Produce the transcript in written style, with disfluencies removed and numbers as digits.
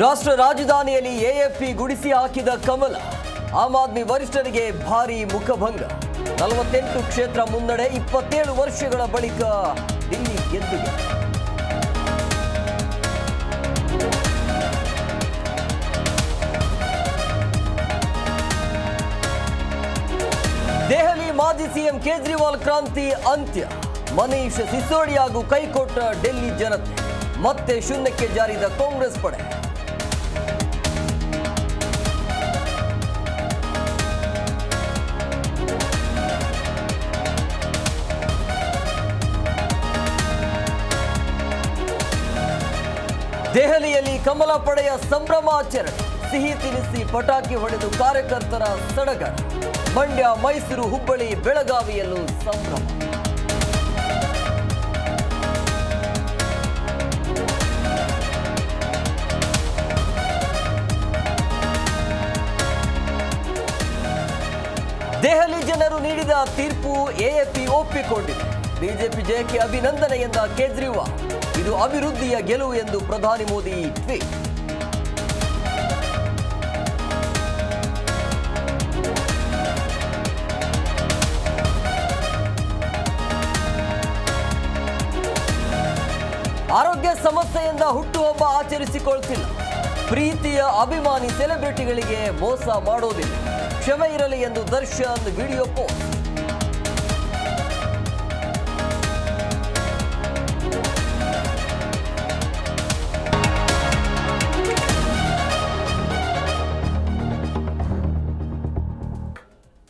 ರಾಷ್ಟ್ರ ರಾಜಧಾನಿಯಲ್ಲಿ ಎಎಪಿ ಗುಡಿಸಿ ಹಾಕಿದ ಕಮಲ. ಆಮ್ ಆದ್ಮಿ ವರಿಷ್ಠರಿಗೆ ಭಾರೀ ಮುಖಭಂಗ. 48 ಕ್ಷೇತ್ರ ಮುನ್ನಡೆ, 27 ವರ್ಷಗಳ ಬಳಿಕ ದಿಲ್ಲಿ ಗೆದ್ದಿದೆ. ದೆಹಲಿ ಮಾಜಿ ಸಿಎಂ ಕೇಜ್ರಿವಾಲ್ ಕ್ರಾಂತಿ ಅಂತ್ಯ. ಮನೀಶ್ ಸಿಸೋಡಿಯಾಗೂ ಕೈಕೊಟ್ಟ ಡೆಲ್ಲಿ ಜನತೆ. ಮತ್ತೆ ಶೂನ್ಯಕ್ಕೆ ಜಾರಿದ ಕಾಂಗ್ರೆಸ್ ಪಡೆ. ದೆಹಲಿಯಲ್ಲಿ ಕಮಲ ಪಡೆಯ ಸಂಭ್ರಮಾಚರಣೆ. ಸಿಹಿ ತಿನಿಸಿ ಪಟಾಕಿ ಹೊಡೆದು ಕಾರ್ಯಕರ್ತರ ಸಡಗರ. ಮಂಡ್ಯ, ಮೈಸೂರು, ಹುಬ್ಬಳ್ಳಿ, ಬೆಳಗಾವಿಯಲ್ಲೂ ಸಂಭ್ರಮ. ದೆಹಲಿ ಜನರು ನೀಡಿದ ತೀರ್ಪು ಎಎಪಿ ಒಪ್ಪಿಕೊಂಡಿದೆ. ಬಿಜೆಪಿ ಜಯಕ್ಕೆ ಅಭಿನಂದನೆ ಎಂದ ಕೇಜ್ರಿವಾಲ್. ಇದು ಅಭಿವೃದ್ಧಿಯ ಗೆಲುವು ಎಂದು ಪ್ರಧಾನಿ ಮೋದಿ ಟ್ವೀಟ್. ಆರೋಗ್ಯ ಸಮಸ್ಯೆಯಿಂದ ಹುಟ್ಟುಹಬ್ಬ ಆಚರಿಸಿಕೊಳ್ತಿಲ್ಲ. ಪ್ರೀತಿಯ ಅಭಿಮಾನಿ ಸೆಲೆಬ್ರಿಟಿಗಳಿಗೆ ಮೋಸ ಮಾಡೋದಿಲ್ಲ. ಕ್ಷಮೆ ಇರಲಿ ಎಂದು ದರ್ಶನ್ ವಿಡಿಯೋ ಪೋಸ್ಟ್.